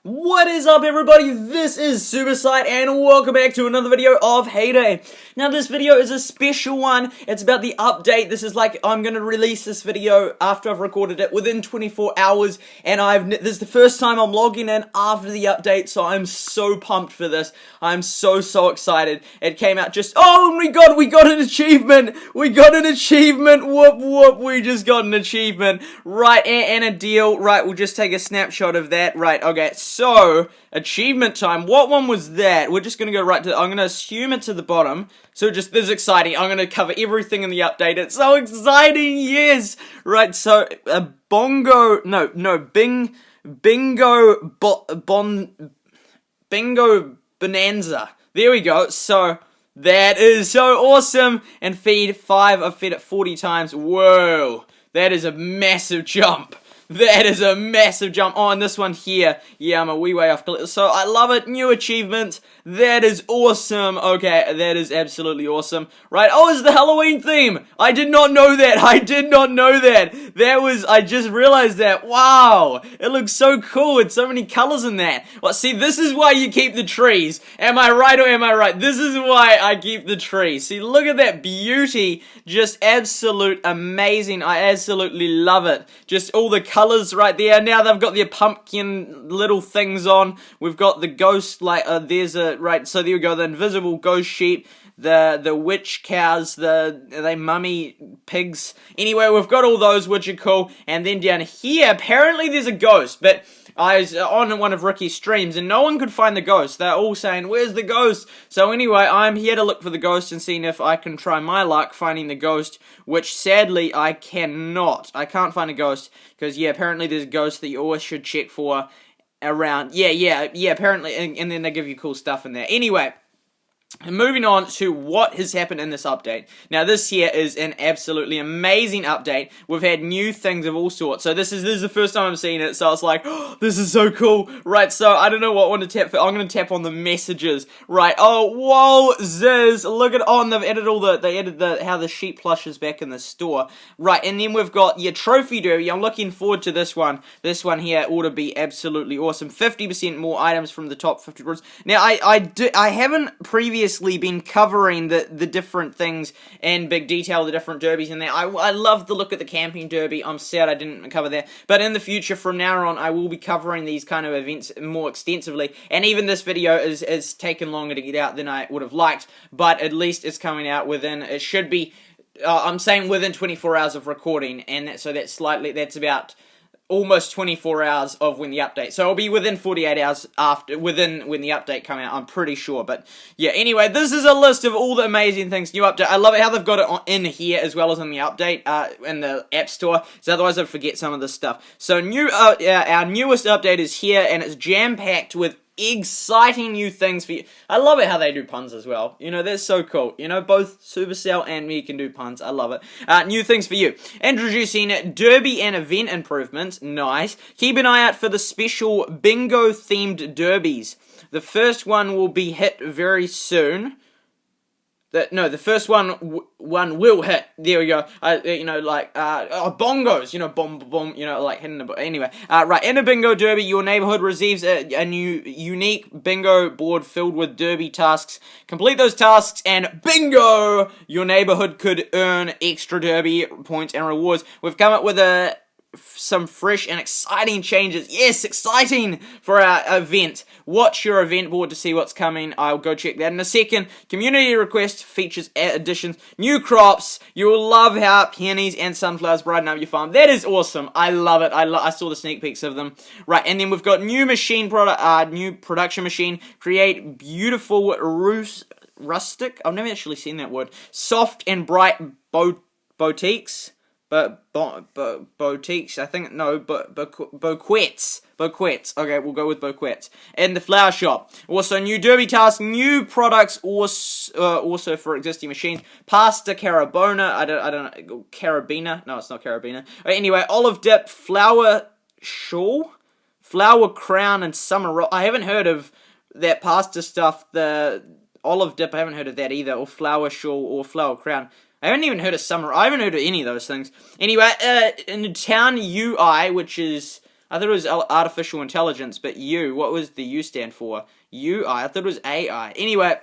What is up, everybody? This is SuperSight and welcome back to another video of Hayday. Now this video is a special one. It's about the update. This is like, I'm going to release this video after I've recorded it within 24 hours, and this is the first time I'm logging in after the update, so I'm so pumped for this. I'm so excited. It came out oh my god, we got an achievement! We got an achievement! Whoop whoop, we just got an achievement. Right, and a deal. Right, we'll just take a snapshot of that. Right, okay. So, achievement time. What one was that? We're just going to go right to, I'm going to assume it's at the bottom. So this is exciting. I'm going to cover everything in the update. It's so exciting, yes! Right, so, bingo bonanza. There we go. So, that is so awesome. And feed 5, I've fed it 40 times. Whoa, that is a massive jump. That is a massive jump. Oh, and this one here. Yeah, I'm a wee way off. So, I love it. New achievement. That is awesome. Okay, that is absolutely awesome. Right, oh, it's the Halloween theme. I did not know that. I did not know that. I just realized that. Wow. It looks so cool. It's so many colors in that. Well, see, this is why you keep the trees. Am I right or am I right? This is why I keep the trees. See, look at that beauty. Just absolute amazing. I absolutely love it. Just all the colors right there. Now they've got their pumpkin little things on. We've got the ghost, like, there's a, right, so there we go, the invisible ghost sheep, the witch cows, the mummy pigs. Anyway, we've got all those, which are cool. And then down here, apparently there's a ghost, but I was on one of Ricky's streams, and no one could find the ghost. They're all saying, where's the ghost? So anyway, I'm here to look for the ghost and seeing if I can try my luck finding the ghost, which sadly I cannot. I can't find a ghost, because yeah, apparently there's a ghost that you always should check for around. Yeah, apparently, and then they give you cool stuff in there. Anyway, moving on to what has happened in this update. Now, this here is an absolutely amazing update. We've had new things of all sorts. So this is the first time I'm seeing it, so I was like, oh, this is so cool. Right, so I don't know what one to tap for. I'm going to tap on the messages. Right, oh, whoa, ziz. Look at, oh, and they've added how the sheep plush is back in the store. Right, and then we've got your trophy derby. I'm looking forward to this one. This one here ought to be absolutely awesome. 50% more items from the top 50 groups. Now, I haven't previously been covering the different things in big detail, the different derbies in there. I love the look at the camping derby. I'm sad I didn't cover that. But in the future, from now on, I will be covering these kind of events more extensively. And even this video is taken longer to get out than I would have liked. But at least it's coming out within, it should be, I'm saying within 24 hours of recording. And so that's about almost 24 hours of when the update. So it'll be within 48 hours within when the update come out, I'm pretty sure. But yeah, anyway, this is a list of all the amazing things, new update. I love it how they've got it in here as well as in the update, in the App Store, so otherwise I'd forget some of this stuff. So our newest update is here, and it's jam-packed with exciting new things for you. I love it how they do puns as well. You know, that's so cool. You know, both Supercell and me can do puns. I love it. New things for you. Introducing derby and event improvements. Nice. Keep an eye out for the special bingo-themed derbies. The first one will be hit very soon. The first one will hit. There we go. Bongos. You know, bomb. You know, like hitting the. Anyway, right. In a bingo derby, your neighborhood receives a new unique bingo board filled with derby tasks. Complete those tasks, and bingo! Your neighborhood could earn extra derby points and rewards. We've come up with some fresh and exciting changes. Yes, exciting for our event. Watch your event board to see what's coming. I'll go check that in a second. Community request features additions, new crops. You will love how peonies and sunflowers brighten up your farm. That is awesome. I love it. I saw the sneak peeks of them. Right, and then we've got new new production machine. Create beautiful rustic. I've never actually seen that word. Soft and bright boutiques. Boutiques, I think, no, bouquets. Bouquets. Okay, we'll go with bouquets. And the flower shop. Also, new derby tasks, new products, also for existing machines. Pasta carabona, I don't know, carabina. No, it's not carabina. Anyway, olive dip, flower shawl, flower crown, and summer roll. I haven't heard of that pasta stuff, the olive dip, I haven't heard of that either, or flower shawl, or flower crown. I haven't even heard of summer. I haven't heard of any of those things. Anyway, in the town UI, which is I thought it was artificial intelligence, but U, what was the U stand for? UI, I thought it was AI. Anyway,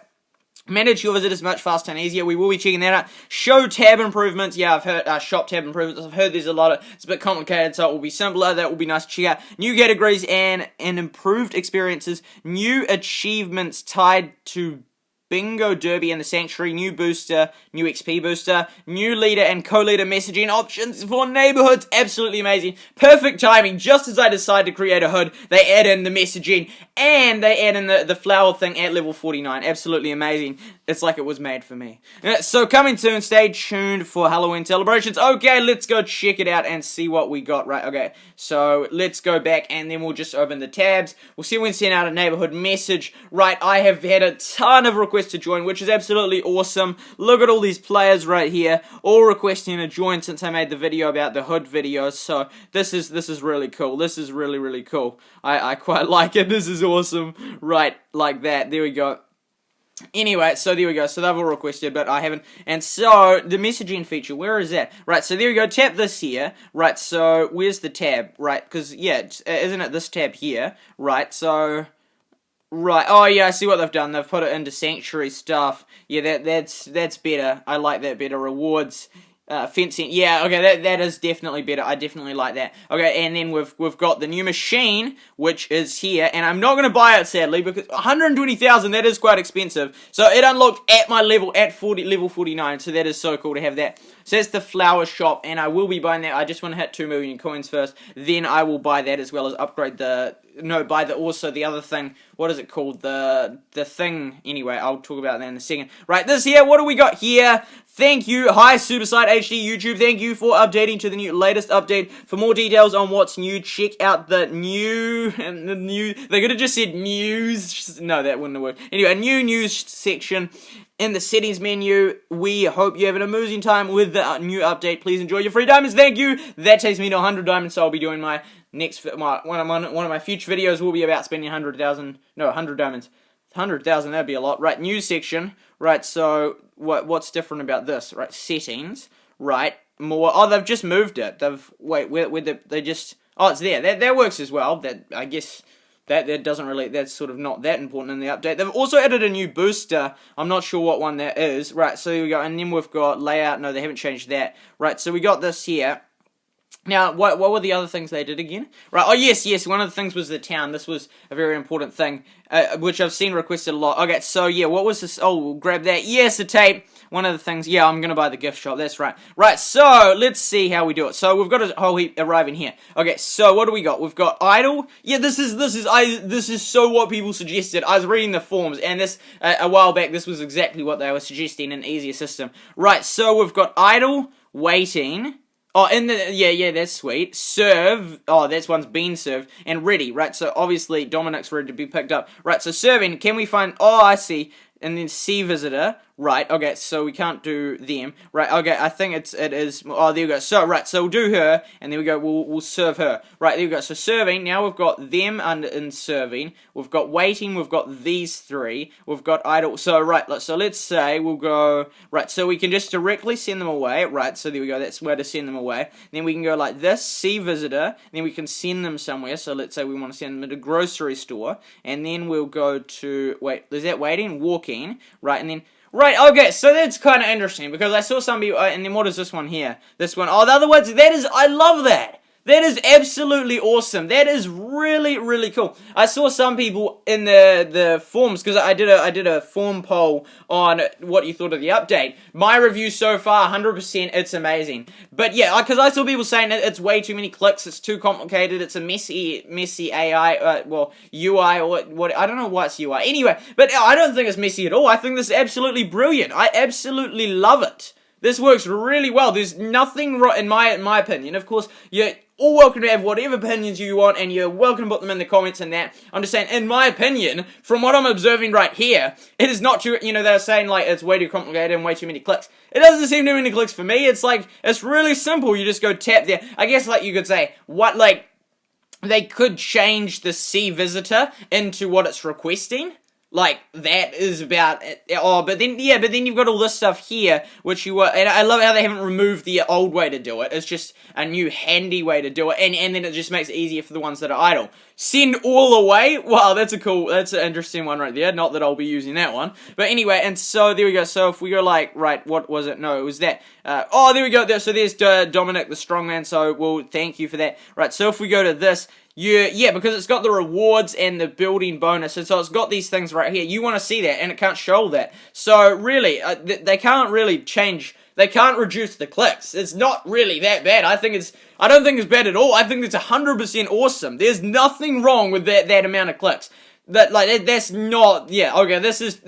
manage your visitors much faster and easier. We will be checking that out. Show tab improvements. Yeah, I've heard shop tab improvements. I've heard there's a lot of, it's a bit complicated, so it will be simpler. That will be nice to check out. New categories and improved experiences. New achievements tied to Bingo Derby and the Sanctuary, new booster, new XP booster, new leader and co-leader messaging options for neighborhoods. Absolutely amazing. Perfect timing. Just as I decide to create a hood, they add in the messaging and they add in the flower thing at level 49. Absolutely amazing. It's like it was made for me. So coming soon, stay tuned for Halloween celebrations. Okay, let's go check it out and see what we got. Right, okay, so let's go back and then we'll just open the tabs. We'll see if we can send out a neighborhood message. Right, I have had a ton of requests to join, which is absolutely awesome. Look at all these players right here, all requesting to join since I made the video about the hood video. So this is really cool. This is really cool. I quite like it. This is awesome. Right, like that. There we go. Anyway, so there we go. So they've all requested, but I haven't. And so the messaging feature, where is that? Right, so there we go. Tap this here. Right, so where's the tab? Right, because yeah, isn't it this tab here? Right, so right. Oh yeah, I see what they've done. They've put it into Sanctuary stuff. Yeah, that's better. I like that better. Rewards. Fencing, yeah, okay, that is definitely better. I definitely like that. Okay, and then we've got the new machine, which is here, and I'm not going to buy it, sadly, because 120,000, that is quite expensive. So it unlocked at my level, at level 49, so that is so cool to have that. So that's the flower shop, and I will be buying that. I just want to hit 2 million coins first, then I will buy that as well as upgrade also the other thing. What is it called? The thing. Anyway, I'll talk about that in a second. Right, this here, what do we got here? Thank you. Hi, SuperSight HD YouTube. Thank you for updating to the latest update. For more details on what's new, check out the new. They could have just said news. No, that wouldn't have worked. Anyway, a new news section in the settings menu. We hope you have an amusing time with the new update. Please enjoy your free diamonds. Thank you. That takes me to 100 diamonds, so I'll be doing my next one of my future videos will be about spending 100 diamonds. 100,000, that'd be a lot. Right, news section. Right, so what's different about this? Right, settings. Right, more. Oh, they've just moved it. They just. Oh, it's there. That works as well. That, I guess, that doesn't really. That's sort of not that important in the update. They've also added a new booster. I'm not sure what one that is. Right, so here we go, and then we've got layout. No, they haven't changed that. Right, so we got this here. Now, what were the other things they did again? Right, oh yes, one of the things was the town. This was a very important thing, which I've seen requested a lot. Okay, so yeah, what was this? Oh, we'll grab that. Yes, the tape. One of the things, yeah, I'm going to buy the gift shop, that's right. Right, so, let's see how we do it. So, we've got a whole heap arriving here. Okay, so, what do we got? We've got idle. Yeah, this is so what people suggested. I was reading the forums, and this, a while back, this was exactly what they were suggesting, an easier system. Right, so, we've got idle, waiting. Oh, yeah, that's sweet. Serve, oh, that's one's been served. And ready, right, so obviously Dominic's ready to be picked up. Right, so serving, can we find, oh, I see. And then see visitor, right, okay, so we can't do them, right, okay, I think it is, oh, there we go, so, right, so we'll do her, and there we go, we'll serve her, right, there we go, so serving, now we've got them in serving, we've got waiting, we've got these three, we've got idle, so, right, so let's say we'll go, right, so we can just directly send them away, right, so there we go, that's where to send them away, then we can go like this, see visitor, then we can send them somewhere, so let's say we want to send them to a grocery store, and then we'll go to, wait, is that waiting? Walking. Right, and then, right, okay, so that's kind of interesting, because I saw some people, and then what is this one here? This one, oh, the other ones, that is, I love that! That is absolutely awesome. That is really cool. I saw some people in the forums, because I did a forum poll on what you thought of the update. My review so far, 100%, it's amazing. But yeah, because I saw people saying it's way too many clicks, it's too complicated, it's a messy AI, UI, or what, I don't know why it's UI. Anyway, but I don't think it's messy at all. I think this is absolutely brilliant. I absolutely love it. This works really well. There's nothing wrong, in my opinion. Of course, you're all welcome to have whatever opinions you want, and you're welcome to put them in the comments and that. I'm just saying, in my opinion, from what I'm observing right here, it is not too, they're saying, like, it's way too complicated and way too many clicks. It doesn't seem too many clicks for me. It's like, it's really simple. You just go tap there. I guess, like, you could say, they could change the see visitor into what it's requesting. Like, that is about it. Oh, but then you've got all this stuff here, which and I love how they haven't removed the old way to do it. It's just a new handy way to do it, and then it just makes it easier for the ones that are idle. Send all away? Wow, that's an interesting one right there. Not that I'll be using that one. But anyway, and so, there we go. So if we go like, right, what was it? No, it was that. Oh, there we go. So there's Dominic the Strongman, so well, thank you for that. Right, so if we go to this, yeah, because it's got the rewards and the building bonus, and so it's got these things right here. You want to see that, and it can't show that. So really, they can't really change. They can't reduce the clicks. It's not really that bad. I don't think it's bad at all. I think it's 100% awesome. There's nothing wrong with that amount of clicks. That's not. Yeah, okay. This is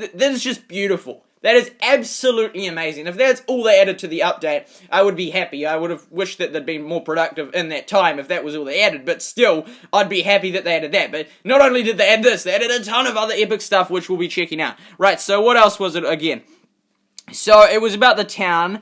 just beautiful. That is absolutely amazing. If that's all they added to the update, I would be happy. I would have wished that they'd been more productive in that time if that was all they added, but still, I'd be happy that they added that. But not only did they add this, they added a ton of other epic stuff, which we'll be checking out. Right, so what else was it again? So, it was about the town,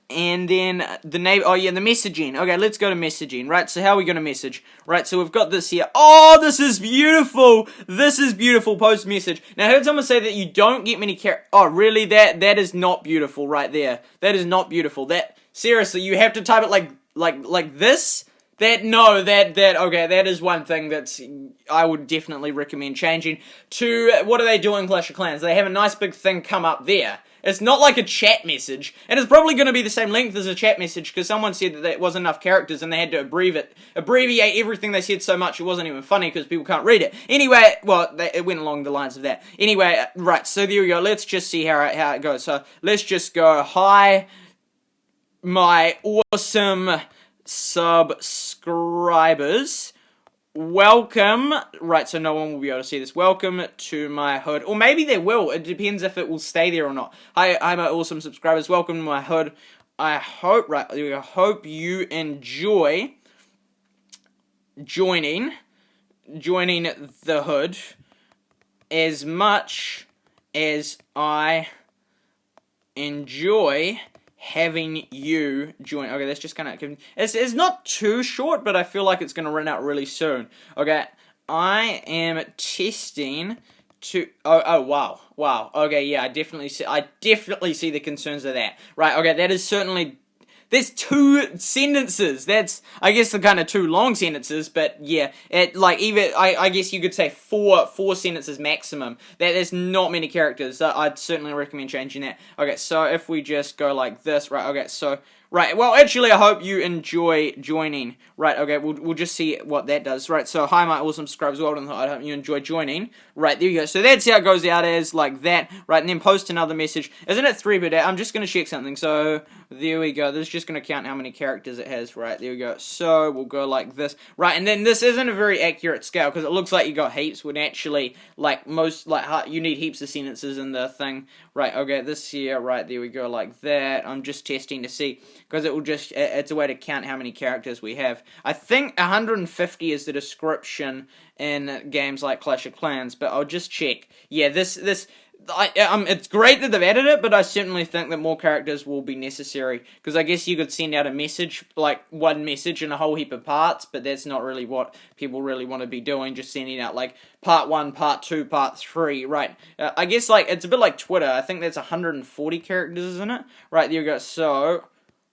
and then the name, the messaging. Okay, let's go to messaging, right? So how are we going to message? Right, so we've got this here. Oh, this is beautiful! This is beautiful, post message. Now, I heard someone say that you don't get many oh, really? That is not beautiful right there. That is not beautiful. Seriously, you have to type it like this? Okay, that is one thing I would definitely recommend changing to, what do they do in Clash of Clans? They have a nice big thing come up there. It's not like a chat message, and it's probably going to be the same length as a chat message, because someone said that there wasn't enough characters, and they had to abbreviate everything they said so much it wasn't even funny, because people can't read it. Anyway, well, it went along the lines of that. Anyway, right, so there we go. Let's just see how it goes. So, let's just go, hi, my awesome subscribers. Welcome, right, so no one will be able to see this. Welcome to my hood, or maybe they will. It depends if it will stay there or not. Hi, my awesome subscribers. Welcome to my hood. I hope you enjoy joining the hood as much as I enjoy having you join. Okay, that's just kind of, it's not too short, but I feel like it's going to run out really soon. Okay, I am testing to, oh wow, okay, yeah, I definitely see the concerns of that. Right, okay, that is certainly, there's 2 sentences. That's, I guess, the kind of 2 long sentences, but yeah, I guess you could say 4 sentences maximum. There's not many characters, so I'd certainly recommend changing that. Okay, so if we just go like this, right, okay, so, right, well, actually, I hope you enjoy joining. Right, okay, we'll just see what that does. Right, so, hi, my awesome subscribers, well done, I hope you enjoy joining. Right, there you go. So, that's how it goes out as, like that. Right, and then post another message. Isn't it 3-bit? I'm just going to check something. So, there we go. This is just going to count how many characters it has. Right, there we go. So, we'll go like this. Right, and then this isn't a very accurate scale, because it looks like you got heaps, when actually, you need heaps of sentences in the thing. Right, okay, this here, right, there we go, like that. I'm just testing to see, because it's a way to count how many characters we have. I think 150 is the description in games like Clash of Clans, but I'll just check. Yeah, it's great that they've added it, but I certainly think that more characters will be necessary, because I guess you could send out a message, like one message in a whole heap of parts, but that's not really what people really want to be doing, just sending out like part 1, part 2, part 3, right? I guess it's a bit like Twitter. I think that's 140 characters, isn't it? Right, there you go. So,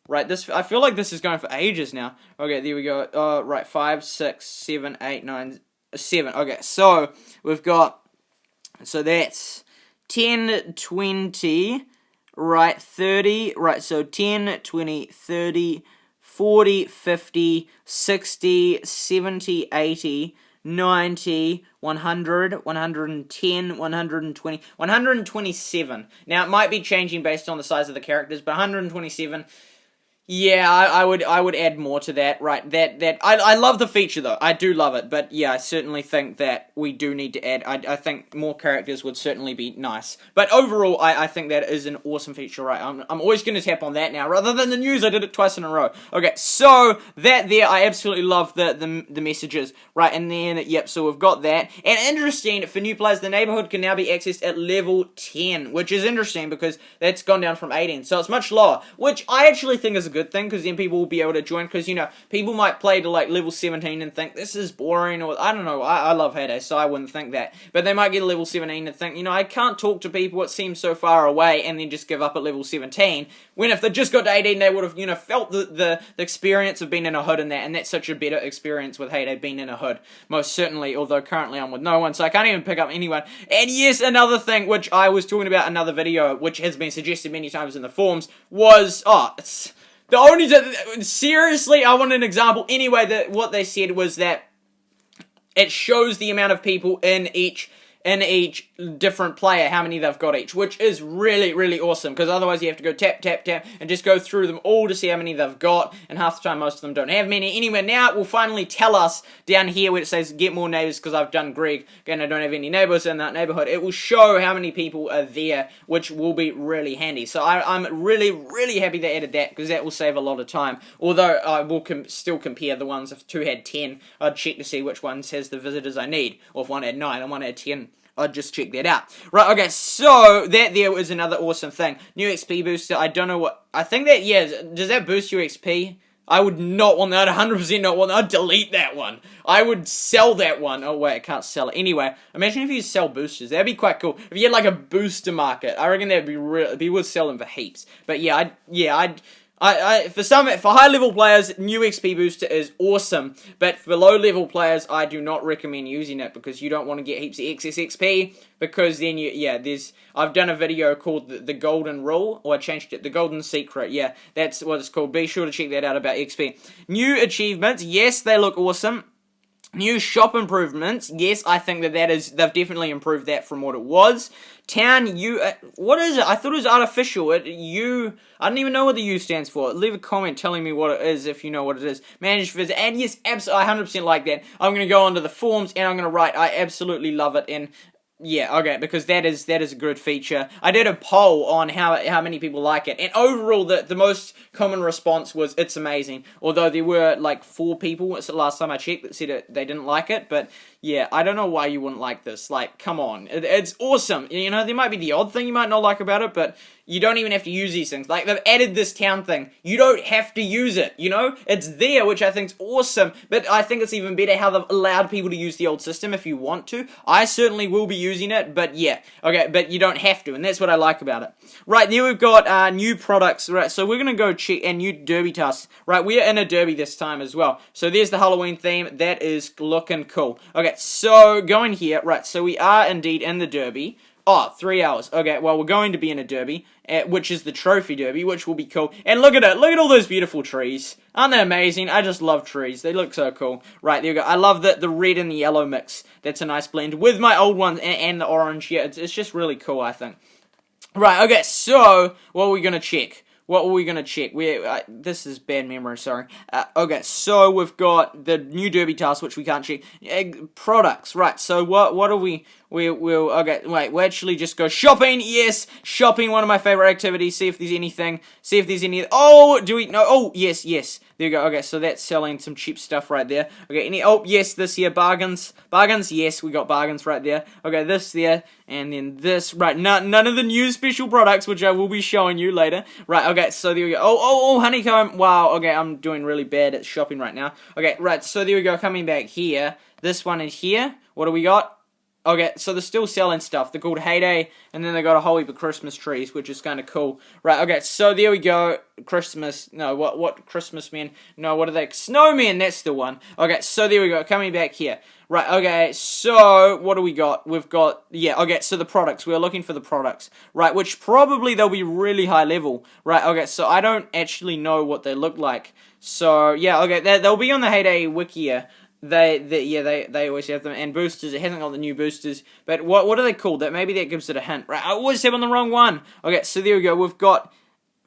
right, I feel like this is going for ages now. Okay, there we go. Right, 5, 6, 7, 8, 9, 7. Okay, so we've got, so that's 10, 20, right, 30, right, so 10, 20, 30, 40, 50, 60, 70, 80, 90, 100, 110, 120, 127. Now, it might be changing based on the size of the characters, but 127... Yeah, I would add more to that, right, I love the feature, though, I do love it, but yeah, I certainly think that we do need to add, I think more characters would certainly be nice, but overall, I think that is an awesome feature, right, I'm always going to tap on that now, rather than the news, I did it twice in a row. Okay, so, that there, I absolutely love the messages, right, and then, yep, so we've got that, and interesting, for new players, the neighborhood can now be accessed at level 10, which is interesting, because that's gone down from 18, so it's much lower, which I actually think is a good thing, because then people will be able to join, because, you know, people might play to, like, level 17 and think, this is boring, or, I don't know, I love Hayday, so I wouldn't think that, but they might get to level 17 and think, you know, I can't talk to people, it seems so far away, and then just give up at level 17, when if they just got to 18, they would have, you know, felt the experience of being in a hood and that's such a better experience with Hayday being in a hood, most certainly, although currently I'm with no one, so I can't even pick up anyone. And yes, another thing, which I was talking about in another video, which has been suggested many times in the forums, was, it's the only, seriously, I want an example. Anyway, what they said was that it shows the amount of people in each different player, how many they've got each, which is really, really awesome, because otherwise you have to go tap, tap, tap, and just go through them all to see how many they've got, and half the time most of them don't have many. Anyway, now it will finally tell us down here where it says get more neighbors, because I've done Greg, and I don't have any neighbors in that neighborhood. It will show how many people are there, which will be really handy. So I'm really, really happy they added that, because that will save a lot of time. Although I will still compare the ones, if two had 10, I'd check to see which ones has the visitors I need, or if one had 9 and one had 10. I'd just check that out. Right, okay, so that there was another awesome thing. New XP booster, I don't know what, I think that, yeah, does that boost your XP? I would not want that, 100% not want that, I'd delete that one. I would sell that one. Oh wait, I can't sell it. Anyway, imagine if you sell boosters, that'd be quite cool. If you had like a booster market, I reckon that'd be real, people would sell them for heaps. But yeah, for high level players, new XP booster is awesome, but for low level players, I do not recommend using it, because you don't want to get heaps of excess XP, because then I've done a video called the Golden Rule, or I changed it, the Golden Secret, yeah, that's what it's called. Be sure to check that out about XP. New achievements, yes, they look awesome. New shop improvements, yes, I think they've definitely improved that from what it was. Town, what is it? I thought it was artificial. I don't even know what the U stands for. Leave a comment telling me what it is if you know what it is. Managed visit, and yes, absolutely, I 100% like that. I'm going to go onto the forums and I'm going to write, I absolutely love it, and yeah, okay, because that is a good feature. I did a poll on how many people like it, and overall the most common response was it's amazing. Although there were like 4 people, it's the last time I checked, that said they didn't like it, but yeah, I don't know why you wouldn't like this. Like, come on, it's awesome. You know, there might be the odd thing you might not like about it, but you don't even have to use these things. Like, they've added this town thing. You don't have to use it, you know? It's there, which I think's awesome, but I think it's even better how they've allowed people to use the old system if you want to. I certainly will be using it, but yeah. Okay, but you don't have to, and that's what I like about it. Right, there we've got new products. Right, so we're going to go check, and new derby tasks. Right, we are in a derby this time as well. So there's the Halloween theme. That is looking cool. Okay, so going here. Right, so we are indeed in the derby. Oh, 3 hours. Okay, well, we're going to be in a derby, which is the trophy derby, which will be cool. And look at it. Look at all those beautiful trees. Aren't they amazing? I just love trees. They look so cool. Right, there we go. I love the red and the yellow mix. That's a nice blend with my old ones and the orange. Yeah, it's just really cool, I think. Right, okay, so what are we going to check? What were we going to check? This is bad memory, sorry. Okay, so we've got the new derby task, which we can't check. Products, right, so what are okay, wait, we'll actually just go shopping, yes, shopping, one of my favorite activities, see if there's anything, yes, there you go, okay, so that's selling some cheap stuff right there. Okay, yes, this here, bargains, yes, we got bargains right there. Okay, this there, and then this, right, none of the new special products, which I will be showing you later. Right, okay, so there we go. Oh, honeycomb, wow, okay, I'm doing really bad at shopping right now. Okay, right, so there we go, coming back here, this one is here, what do we got? Okay, so they're still selling stuff. They're called Hayday, and then they got a whole heap of Christmas trees, which is kind of cool. Right, okay, so there we go. Christmas, no, what Christmas men? No, what are they? Snowmen, that's the one. Okay, so there we go, coming back here. Right, okay, so what do we got? We've got, yeah, okay, so the products. We're looking for the products. Right, which probably they'll be really high level. Right, okay, so I don't actually know what they look like. So, yeah, okay, they'll be on the Hayday Wikia. They always have them, and boosters, it hasn't got the new boosters, but what are they called? Maybe that gives it a hint. Right, I always have on the wrong one. Okay, so there we go, we've got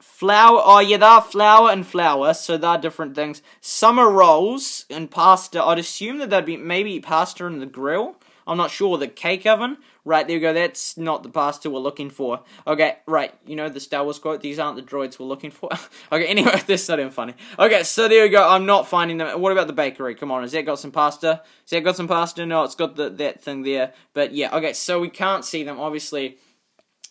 flour, oh yeah, they're flour and flour, so they're different things. Summer rolls and pasta, I'd assume that they'd be maybe pasta in the grill, I'm not sure, the cake oven. Right, there we go, that's not the pasta we're looking for. Okay, right, you know the Star Wars quote, these aren't the droids we're looking for. Okay, anyway, this is not even funny. Okay, so there we go, I'm not finding them. What about the bakery? Come on, has that got some pasta? Has that got some pasta? No, it's got that thing there. But yeah, okay, so we can't see them, obviously,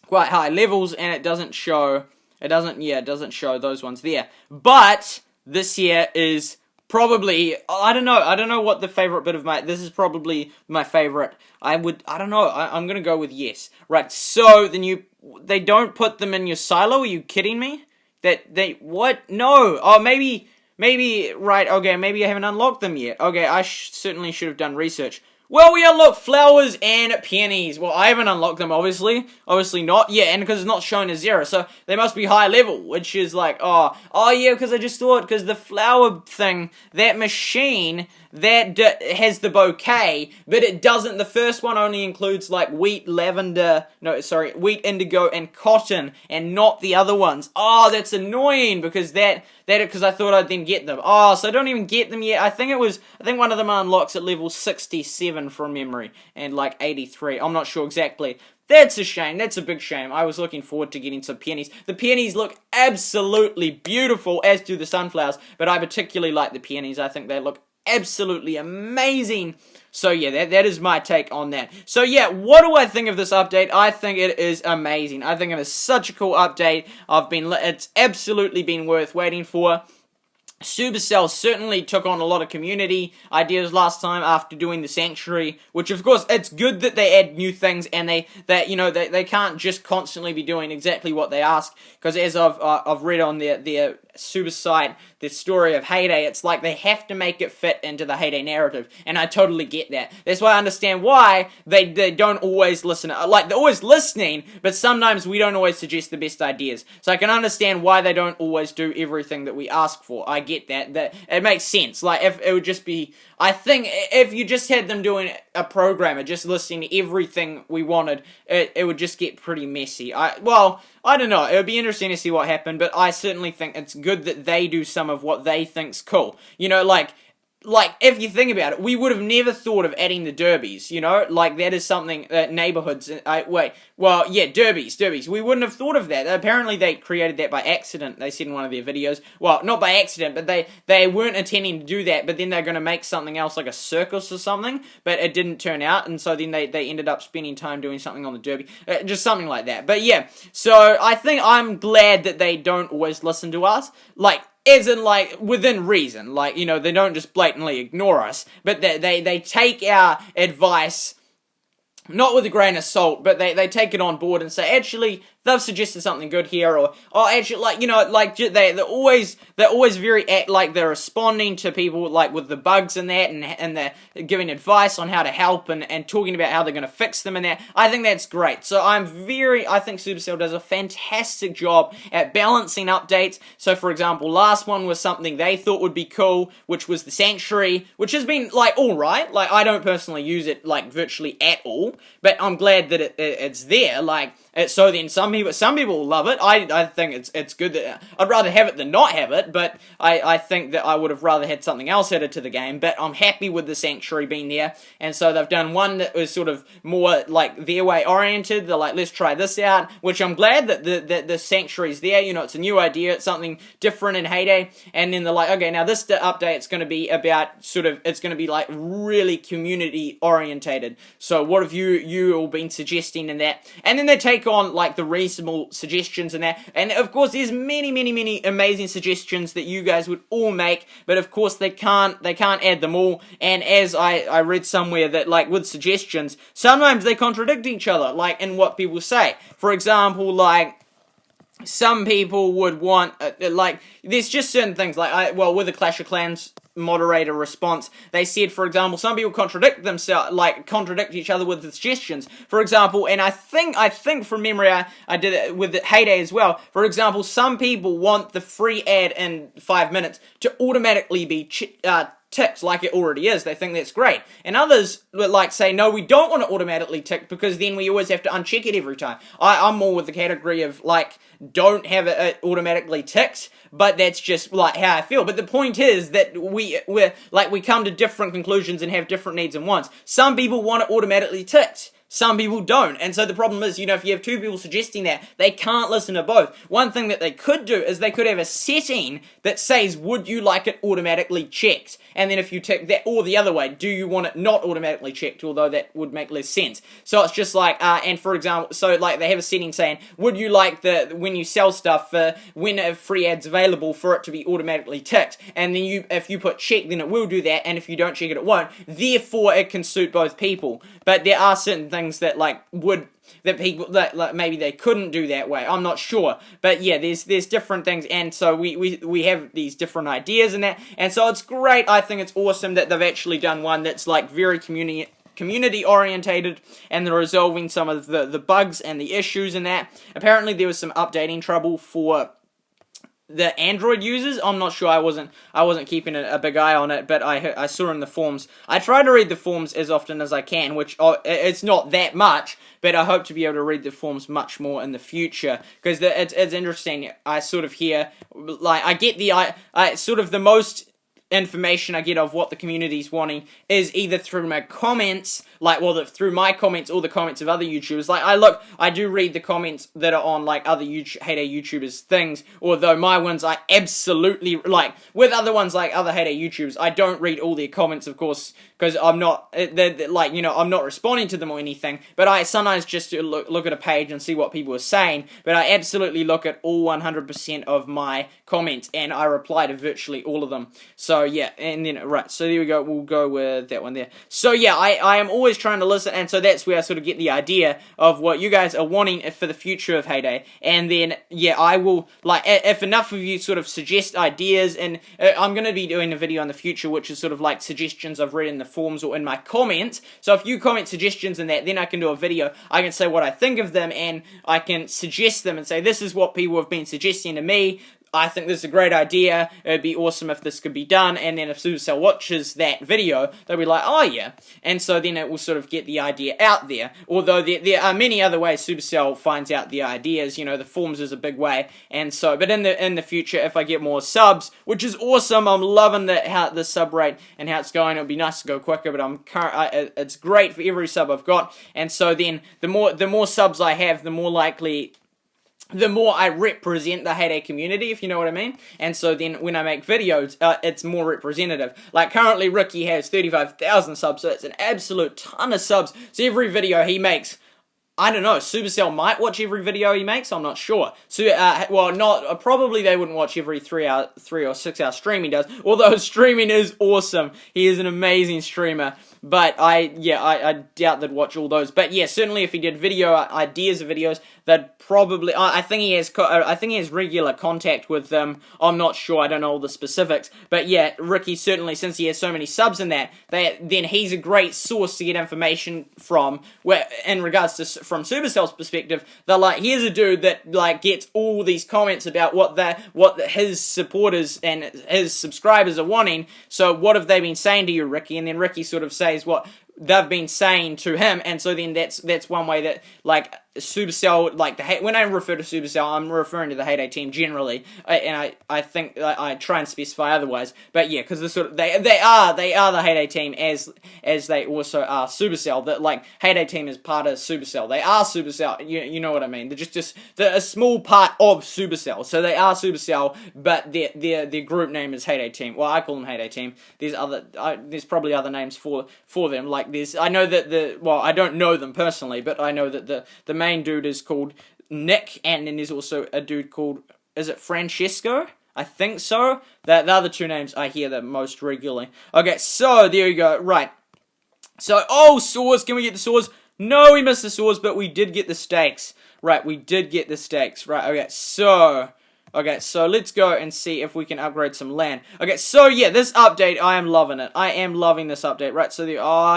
quite high levels, and it doesn't show It doesn't, yeah, it doesn't show those ones there. But this here is probably, I don't know what the favorite bit of this is probably my favorite. I don't know, I'm gonna go with yes. Right, so they don't put them in your silo, are you kidding me? What? No, oh, maybe, right, okay, maybe I haven't unlocked them yet. Okay, I certainly should have done research. Well, we unlocked flowers and peonies. Well, I haven't unlocked them, obviously. Obviously not. Yeah, and because it's not shown as 0, so they must be high level, which is like, oh yeah, because I just thought, because the flower thing, that machine, that has the bouquet, but it doesn't. The first one only includes, like, wheat, lavender, no, sorry, wheat, indigo, and cotton, and not the other ones. Oh, that's annoying, because because I thought I'd then get them. Oh, so I don't even get them yet. I think one of them unlocks at level 67 from memory, and like 83. I'm not sure exactly. That's a shame. That's a big shame. I was looking forward to getting some peonies. The peonies look absolutely beautiful, as do the sunflowers, but I particularly like the peonies. I think they look absolutely amazing. So yeah, that is my take on that. So yeah, what do I think of this update? I think it is amazing. I think it is such a cool update. It's absolutely been worth waiting for. Supercell certainly took on a lot of community ideas last time after doing the Sanctuary, which of course, it's good that they add new things, and they can't just constantly be doing exactly what they ask, because as I've read on their SuperSight, the story of Hayday, it's like they have to make it fit into the Hayday narrative, and I totally get that. That's why I understand why they don't always listen. Like, they're always listening, but sometimes we don't always suggest the best ideas. So I can understand why they don't always do everything that we ask for. I get that it makes sense. Like, if it would just be, I think if you just had them doing a programmer just listening to everything we wanted, it would just get pretty messy. I don't know. It would be interesting to see what happened, but I certainly think it's good that they do some of what they think's cool. You know, like, if you think about it, we would have never thought of adding the derbies, you know? Like, that is something that neighborhoods... derbies. We wouldn't have thought of that. Apparently, they created that by accident, they said in one of their videos. Well, not by accident, but they weren't intending to do that, but then they're going to make something else, like a circus or something, but it didn't turn out, and so then they ended up spending time doing something on the derby. Just something like that. But yeah, so I think I'm glad that they don't always listen to us. Like, as in, like, within reason. Like, you know, they don't just blatantly ignore us, but they take our advice, not with a grain of salt, but they take it on board and say, actually, they've suggested something good here, or actually, like, you know, like, they're always very, like, they're responding to people, like, with the bugs and that, and they're giving advice on how to help, and talking about how they're going to fix them and that. I think that's great. So I think Supercell does a fantastic job at balancing updates. So, for example, last one was something they thought would be cool, which was the Sanctuary, which has been, like, alright. Like, I don't personally use it, like, virtually at all, but I'm glad that it's there. Like, so then some people love it. I think it's good that I'd rather have it than not have it, but I think that I would have rather had something else added to the game. But I'm happy with the Sanctuary being there, and so they've done one that was sort of more like their way oriented. They're like, let's try this out, which I'm glad that the Sanctuary's there. You know, it's a new idea, it's something different in Hayday, and then they're like, okay, now this update's going to be about it's going to be like really community orientated. So what have you all been suggesting in that? And then they take on like the reasonable suggestions and that, and of course there's many amazing suggestions that you guys would all make, but of course they can't add them all. And as I read somewhere that, like, with suggestions, sometimes they contradict each other, like in what people say. For example, like, some people would want, like, there's just certain things, like, with the Clash of Clans moderator response, they said, for example, some people contradict each other with the suggestions. For example, and I think from memory, I did it with the Hayday as well. For example, some people want the free ad in 5 minutes to automatically be ticked like it already is. They think that's great. And others would like say, no, we don't want to automatically tick, because then we always have to uncheck it every time. I'm more with the category of, like, don't have it automatically ticked, but that's just like how I feel. But the point is that we come to different conclusions and have different needs and wants. Some people want it automatically ticked. Some people don't, and so the problem is, if you have two people suggesting that, they can't listen to both. One thing that they could do is they could have a setting that says, would you like it automatically checked? And then if you tick that, or the other way, do you want it not automatically checked, although that would make less sense. So it's just like, and for example, so like they have a setting saying, would you like when you sell stuff, when a free ad's available, for it to be automatically ticked? And then if you put check, then it will do that, and if you don't check it, it won't. Therefore, it can suit both people. But there are certain things that people that maybe they couldn't do that way. I'm not sure, but yeah, there's different things, and so we have these different ideas and that, and so it's great. I think it's awesome that they've actually done one that's like very community orientated, and they're resolving some of the bugs and the issues and that. Apparently, there was some updating trouble for the Android users. I'm not sure. I wasn't keeping a big eye on it, but I saw in the forums. I try to read the forums as often as I can, which it's not that much, but I hope to be able to read the forums much more in the future, because it's interesting. I sort of hear, like, I get I sort of the most information I get of what the community's wanting is either through my comments, through my comments or the comments of other YouTubers. Like, I do read the comments that are on, like, other Hayday YouTubers' things, although my ones I absolutely, like, with other ones like other Hayday YouTubers, I don't read all their comments, of course, because I'm not, I'm not responding to them or anything, but I sometimes just look at a page and see what people are saying, but I absolutely look at all 100% of my comments, and I reply to virtually all of them. So yeah, and then, right, so there we go, we'll go with that one there. So yeah, I am always trying to listen, and so that's where I sort of get the idea of what you guys are wanting for the future of Hayday, and then, yeah, I will, like, if enough of you sort of suggest ideas, and I'm going to be doing a video in the future, which is sort of like suggestions I've read in the forums or in my comments, so if you comment suggestions in that, then I can do a video, I can say what I think of them, and I can suggest them and say, this is what people have been suggesting to me, I think this is a great idea, it would be awesome if this could be done, and then if SuperSight watches that video, they'll be like, oh yeah, and so then it will sort of get the idea out there, although there are many other ways SuperSight finds out the ideas, the forums is a big way, and so, but in the future, if I get more subs, which is awesome, I'm loving how the sub rate and how it's going, it would be nice to go quicker, but it's great for every sub I've got, and so then, the more subs I have, the more I represent the Hayday community, if you know what I mean. And so then when I make videos, it's more representative. Like currently Ricky has 35,000 subs, so it's an absolute ton of subs. So every video he makes, I don't know, SuperSight might watch every video he makes, I'm not sure. So, probably they wouldn't watch every 3 or 6 hour stream he does, although streaming is awesome. He is an amazing streamer, but I doubt they'd watch all those. But yeah, certainly if he did ideas of videos, they'd probably, I think he has regular contact with them, I'm not sure, I don't know all the specifics, but yeah, Ricky certainly, since he has so many subs in that, then he's a great source to get information from, in regards to, from SuperSight's perspective, they're like, here's a dude that, like, gets all these comments about what his supporters and his subscribers are wanting, so what have they been saying to you, Ricky? And then Ricky sort of says what they've been saying to him, and so then that's one way that, like, SuperSight, like, when I refer to SuperSight, I'm referring to the Hayday team generally, and I think I try and specify otherwise, but yeah, because they are the Hayday team as they also are SuperSight. That, like, Hayday team is part of SuperSight. They are SuperSight. You know what I mean? They're they're a small part of SuperSight. So they are SuperSight, but their group name is Hayday team. Well, I call them Hayday team. There's probably other names for them. Like, I know that I don't know them personally, but I know that the main dude is called Nick, and then there's also a dude called, is it Francesco? I think so. The other two names I hear the most regularly. Okay, so there you go. Right. So, swords. Can we get the swords? No, we missed the swords, but we did get the stakes. Right, we did get the stakes. Right, okay, so let's go and see if we can upgrade some land. Okay, so yeah, this update, I am loving it. I am loving this update. Right, so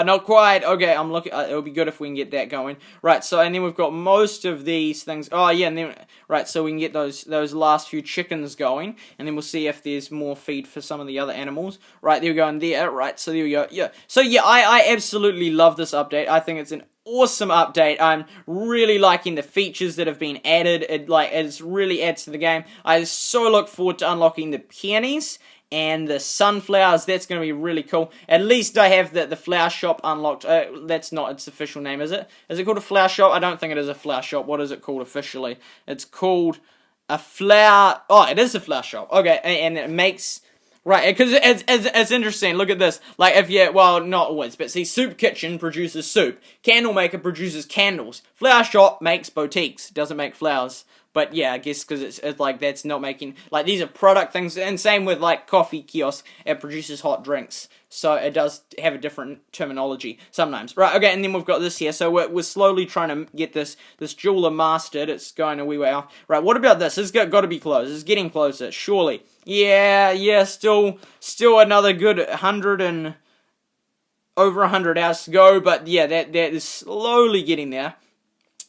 not quite. Okay, I'm looking, it would be good if we can get that going. Right, so, and then we've got most of these things. Oh, yeah, and then, right, so we can get those last few chickens going, and then we'll see if there's more feed for some of the other animals. Right, there we go, and there, right, so there we go. Yeah, so yeah, I absolutely love this update. I think it's an awesome update. I'm really liking the features that have been added. It really adds to the game. I so look forward to unlocking the Peonies and the sunflowers. That's going to be really cool. At least I have the flower shop unlocked. That's not its official name, is it? Is it called a flower shop? I don't think it is a flower shop. What is it called officially? It's called a flower... Oh, it is a flower shop. Okay, and it makes... Right, because it's interesting. Look at this. Like, if you... Well, not always, but see, Soup Kitchen produces soup. Candle Maker produces candles. Flower Shop makes boutiques. Doesn't make flowers. But yeah, I guess because it's like that's not making... Like, these are product things. And same with, like, Coffee Kiosk. It produces hot drinks. So it does have a different terminology sometimes. Right, okay, and then we've got this here. So we're slowly trying to get this jeweler mastered. It's going a wee way off. Right, what about this? It's got to be close. It's getting closer, surely. Yeah, still another good 100 and... Over 100 hours to go. But yeah, that is slowly getting there.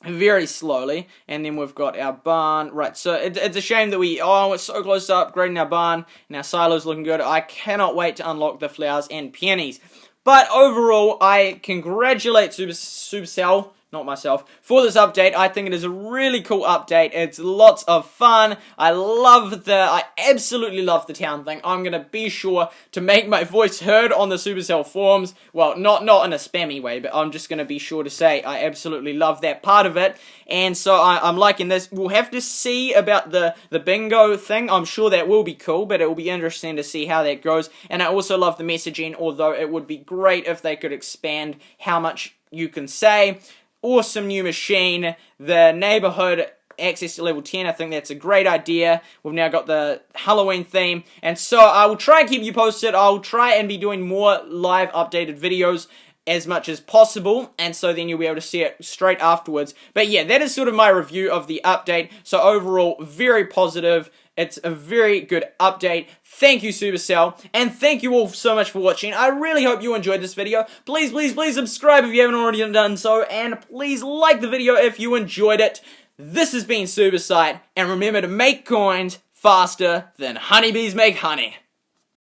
Very slowly, and then we've got our barn. Right, so it's a shame that we're so close to upgrading our barn, and our silo's looking good. I cannot wait to unlock the flowers and peonies. But overall, I congratulate Supercell, not myself, for this update. I think it is a really cool update. It's lots of fun. I absolutely love the town thing. I'm gonna be sure to make my voice heard on the Supercell forums. Well, not in a spammy way, but I'm just gonna be sure to say I absolutely love that part of it. And so I'm liking this. We'll have to see about the bingo thing. I'm sure that will be cool, but it will be interesting to see how that goes. And I also love the messaging, although it would be great if they could expand how much you can say. Awesome new machine. The neighborhood access to level 10. I think that's a great idea. We've now got the Halloween theme. And so I will try and keep you posted. I'll try and be doing more live updated videos as much as possible. And so then you'll be able to see it straight afterwards. But yeah, that is sort of my review of the update. So overall, very positive. It's a very good update. Thank you, Supercell, and thank you all so much for watching. I really hope you enjoyed this video. Please subscribe if you haven't already done so, and please like the video if you enjoyed it. This has been SuperSight, and remember to make coins faster than honeybees make honey.